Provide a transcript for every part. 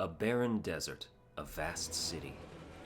A barren desert, a vast city,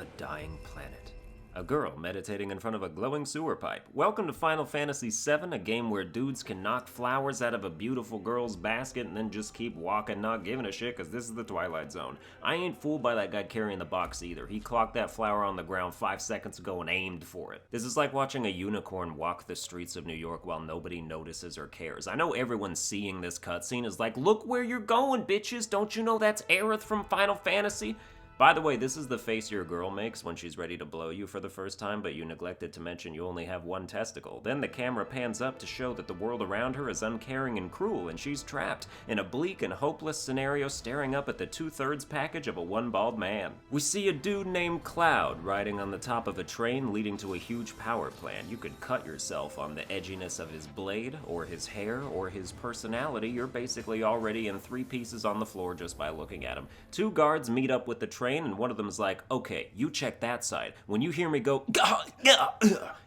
a dying planet. A girl meditating in front of a glowing sewer pipe. Welcome to Final Fantasy VII, a game where dudes can knock flowers out of a beautiful girl's basket and then just keep walking, not giving a shit, because this is the Twilight Zone. I ain't fooled by that guy carrying the box either. He clocked that flower on the ground 5 seconds ago and aimed for it. This is like watching a unicorn walk the streets of New York while nobody notices or cares. I know everyone seeing this cutscene is like, look where you're going, bitches! Don't you know that's Aerith from Final Fantasy? By the way, this is the face your girl makes when she's ready to blow you for the first time, but you neglected to mention you only have one testicle. Then the camera pans up to show that the world around her is uncaring and cruel, and she's trapped in a bleak and hopeless scenario staring up at the 2/3 package of a one-bald man. We see a dude named Cloud riding on the top of a train leading to a huge power plant. You could cut yourself on the edginess of his blade, or his hair, or his personality. You're basically already in 3 pieces on the floor just by looking at him. 2 guards meet up with the train, and one of them is like, okay, you check that side. When you hear me go,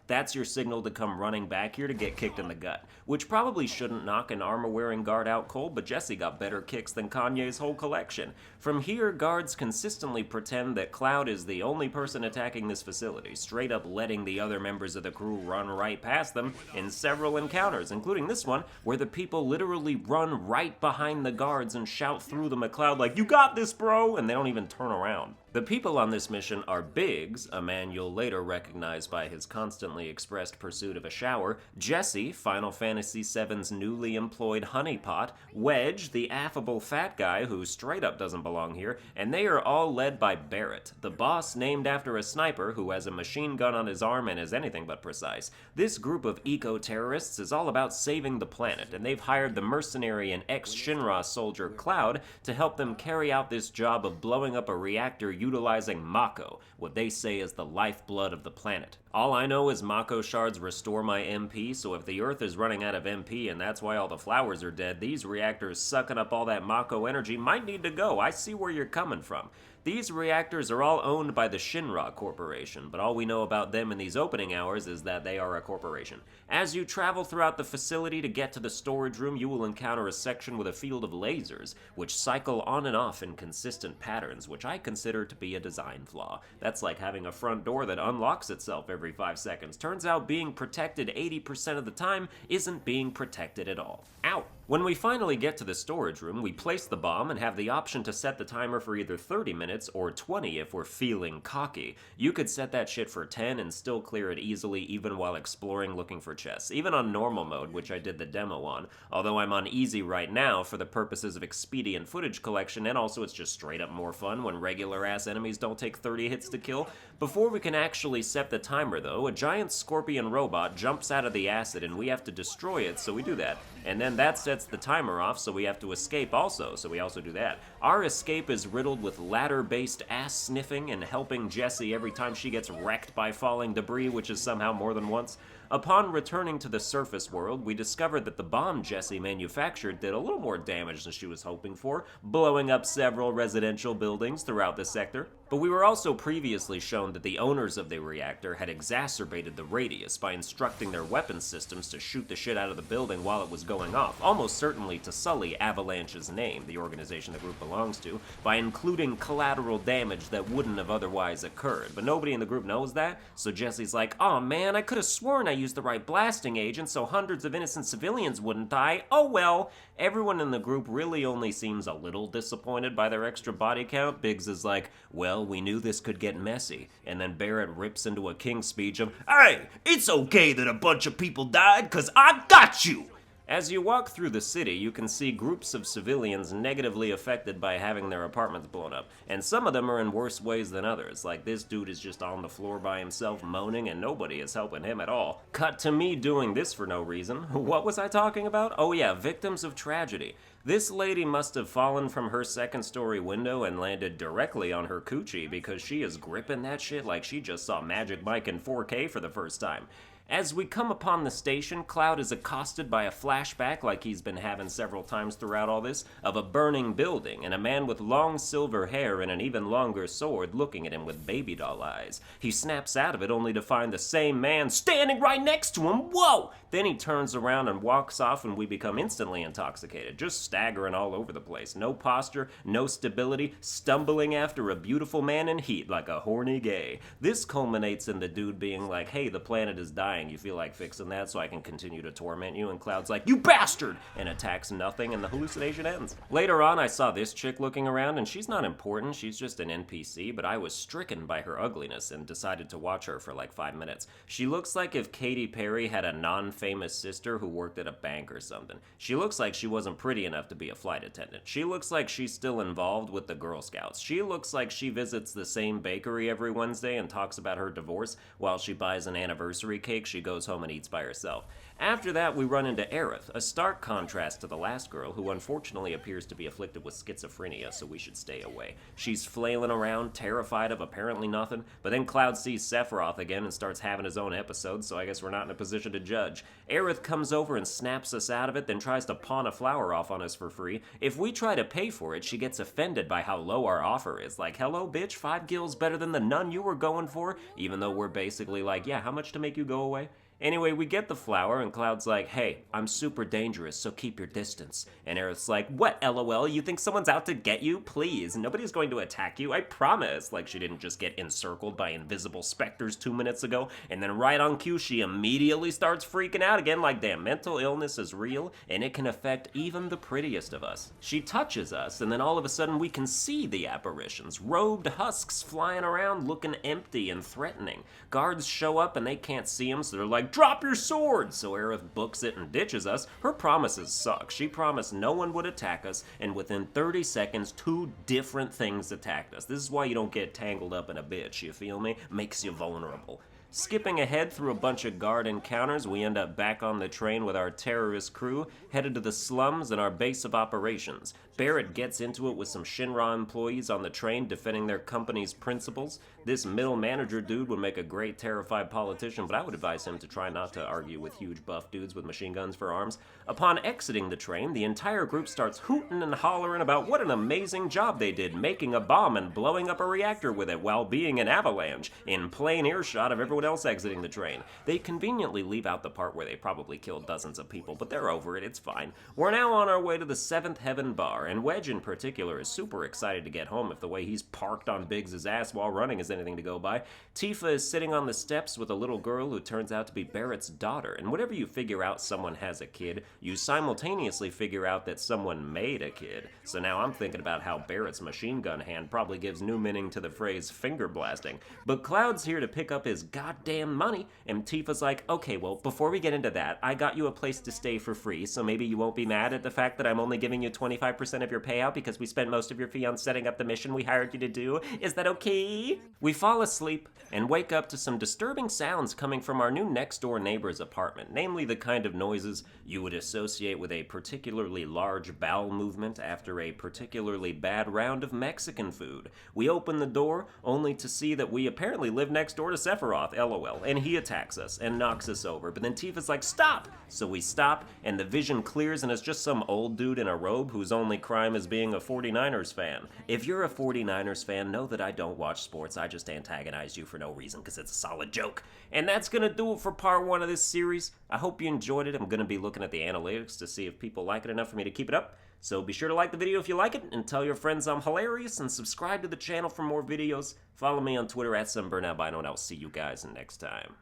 that's your signal to come running back here to get kicked in the gut. Which probably shouldn't knock an armor-wearing guard out cold, but Jesse got better kicks than Kanye's whole collection. From here, guards consistently pretend that Cloud is the only person attacking this facility, straight up letting the other members of the crew run right past them in several encounters, including this one, where the people literally run right behind the guards and shout through them at Cloud like, "You got this, bro!" and they don't even turn around. The people on this mission are Biggs, a man you'll later recognize by his constantly expressed pursuit of a shower, Jesse, Final Fantasy VII's newly employed honeypot, Wedge, the affable fat guy who straight up doesn't belong here, and they are all led by Barrett, the boss named after a sniper who has a machine gun on his arm and is anything but precise. This group of eco-terrorists is all about saving the planet, and they've hired the mercenary and ex-Shinra soldier Cloud to help them carry out this job of blowing up a reactor utilizing Mako, what they say is the lifeblood of the planet. All I know is Mako shards restore my MP, so if the Earth is running out of MP and that's why all the flowers are dead, these reactors sucking up all that Mako energy might need to go. I see where you're coming from. These reactors are all owned by the Shinra Corporation, but all we know about them in these opening hours is that they are a corporation. As you travel throughout the facility to get to the storage room, you will encounter a section with a field of lasers, which cycle on and off in consistent patterns, which I consider to be a design flaw. That's like having a front door that unlocks itself every 5 seconds. Turns out being protected 80% of the time isn't being protected at all. Ow! When we finally get to the storage room, we place the bomb and have the option to set the timer for either 30 minutes or 20 if we're feeling cocky. You could set that shit for 10 and still clear it easily even while exploring looking for chests. Even on normal mode, which I did the demo on, although I'm on easy right now for the purposes of expedient footage collection, and also it's just straight up more fun when regular ass enemies don't take 30 hits to kill. Before we can actually set the timer though, a giant scorpion robot jumps out of the acid and we have to destroy it, so we do that. And then that sets the timer off, so we have to escape also, so we also do that. Our escape is riddled with ladder-based ass-sniffing and helping Jessie every time she gets wrecked by falling debris, which is somehow more than once. Upon returning to the surface world, we discovered that the bomb Jessie manufactured did a little more damage than she was hoping for, blowing up several residential buildings throughout the sector. But we were also previously shown that the owners of the reactor had exacerbated the radius by instructing their weapon systems to shoot the shit out of the building while it was going off, almost certainly to sully Avalanche's name, the organization the group belongs to, by including collateral damage that wouldn't have otherwise occurred. But nobody in the group knows that, so Jessie's like, "Aw man, I could have sworn I used the right blasting agent so hundreds of innocent civilians wouldn't die. Oh well." Everyone in the group really only seems a little disappointed by their extra body count. Biggs is like, "Well, we knew this could get messy." And then Barrett rips into a king speech of, "Hey, it's okay that a bunch of people died, 'cause I got you!" As you walk through the city, you can see groups of civilians negatively affected by having their apartments blown up, and some of them are in worse ways than others, like this dude is just on the floor by himself moaning and nobody is helping him at all. Cut to me doing this for no reason. What was I talking about? Oh yeah, victims of tragedy. This lady must have fallen from her second-story window and landed directly on her coochie because she is gripping that shit like she just saw Magic Mike in 4K for the first time. As we come upon the station, Cloud is accosted by a flashback, like he's been having several times throughout all this, of a burning building and a man with long silver hair and an even longer sword looking at him with baby doll eyes. He snaps out of it only to find the same man standing right next to him. Whoa! Then he turns around and walks off, and we become instantly intoxicated, just staggering all over the place. No posture, no stability, stumbling after a beautiful man in heat like a horny gay. This culminates in the dude being like, hey, the planet is dying. You feel like fixing that so I can continue to torment you? And Cloud's like, you bastard! And attacks nothing, and the hallucination ends. Later on, I saw this chick looking around, and she's not important. She's just an NPC, but I was stricken by her ugliness and decided to watch her for like 5 minutes. She looks like if Katy Perry had a non-famous sister who worked at a bank or something. She looks like she wasn't pretty enough to be a flight attendant. She looks like she's still involved with the Girl Scouts. She looks like she visits the same bakery every Wednesday and talks about her divorce while she buys an anniversary cake she goes home and eats by herself. After that, we run into Aerith, a stark contrast to the last girl, who unfortunately appears to be afflicted with schizophrenia, so we should stay away. She's flailing around, terrified of apparently nothing, but then Cloud sees Sephiroth again and starts having his own episode, so I guess we're not in a position to judge. Aerith comes over and snaps us out of it, then tries to pawn a flower off on us for free. If we try to pay for it, she gets offended by how low our offer is. Like, hello, bitch, 5 gills better than the none you were going for? Even though we're basically like, yeah, how much to make you go away? Anyway, we get the flower, and Cloud's like, hey, I'm super dangerous, so keep your distance. And Aerith's like, what, LOL? You think someone's out to get you? Please, nobody's going to attack you, I promise. Like, she didn't just get encircled by invisible specters 2 minutes ago, and then right on cue, she immediately starts freaking out again, like, damn, mental illness is real, and it can affect even the prettiest of us. She touches us, and then all of a sudden we can see the apparitions, robed husks flying around looking empty and threatening. Guards show up, and they can't see them, so they're like, drop your sword! So Aerith books it and ditches us. Her promises suck. She promised no one would attack us, and within 30 seconds, 2 different things attacked us. This is why you don't get tangled up in a bitch, you feel me? Makes you vulnerable. Skipping ahead through a bunch of guard encounters, we end up back on the train with our terrorist crew, headed to the slums and our base of operations. Barrett gets into it with some Shinra employees on the train defending their company's principles. This middle manager dude would make a great terrified politician, but I would advise him to try not to argue with huge buff dudes with machine guns for arms. Upon exiting the train, the entire group starts hooting and hollering about what an amazing job they did making a bomb and blowing up a reactor with it while being an avalanche, in plain earshot of everyone else exiting the train. They conveniently leave out the part where they probably killed dozens of people, but they're over it, it's fine. We're now on our way to the 7th Heaven Bar, and Wedge in particular is super excited to get home if the way he's parked on Biggs' ass while running is anything to go by. Tifa is sitting on the steps with a little girl who turns out to be Barrett's daughter, and whenever you figure out someone has a kid, you simultaneously figure out that someone made a kid. So now I'm thinking about how Barrett's machine gun hand probably gives new meaning to the phrase finger blasting. But Cloud's here to pick up his goddamn money, and Tifa's like, okay, well, before we get into that, I got you a place to stay for free, so maybe you won't be mad at the fact that I'm only giving you 25% of your payout because we spent most of your fee on setting up the mission we hired you to do. Is that okay? We fall asleep and wake up to some disturbing sounds coming from our new next-door neighbor's apartment, namely the kind of noises you would associate with a particularly large bowel movement after a particularly bad round of Mexican food. We open the door, only to see that we apparently live next door to Sephiroth, LOL, and he attacks us and knocks us over, but then Tifa's like, stop! So we stop, and the vision clears, and it's just some old dude in a robe whose only crime is being a 49ers fan. If you're a 49ers fan, know that I don't watch sports, I just antagonize you for no reason, because it's a solid joke. And that's gonna do it for part 1 of this series. I hope you enjoyed it. I'm gonna be looking at the analytics to see if people like it enough for me to keep it up. So be sure to like the video if you like it, and tell your friends I'm hilarious, and subscribe to the channel for more videos. Follow me on Twitter @SunBurnoutBino, and I'll see you guys next time.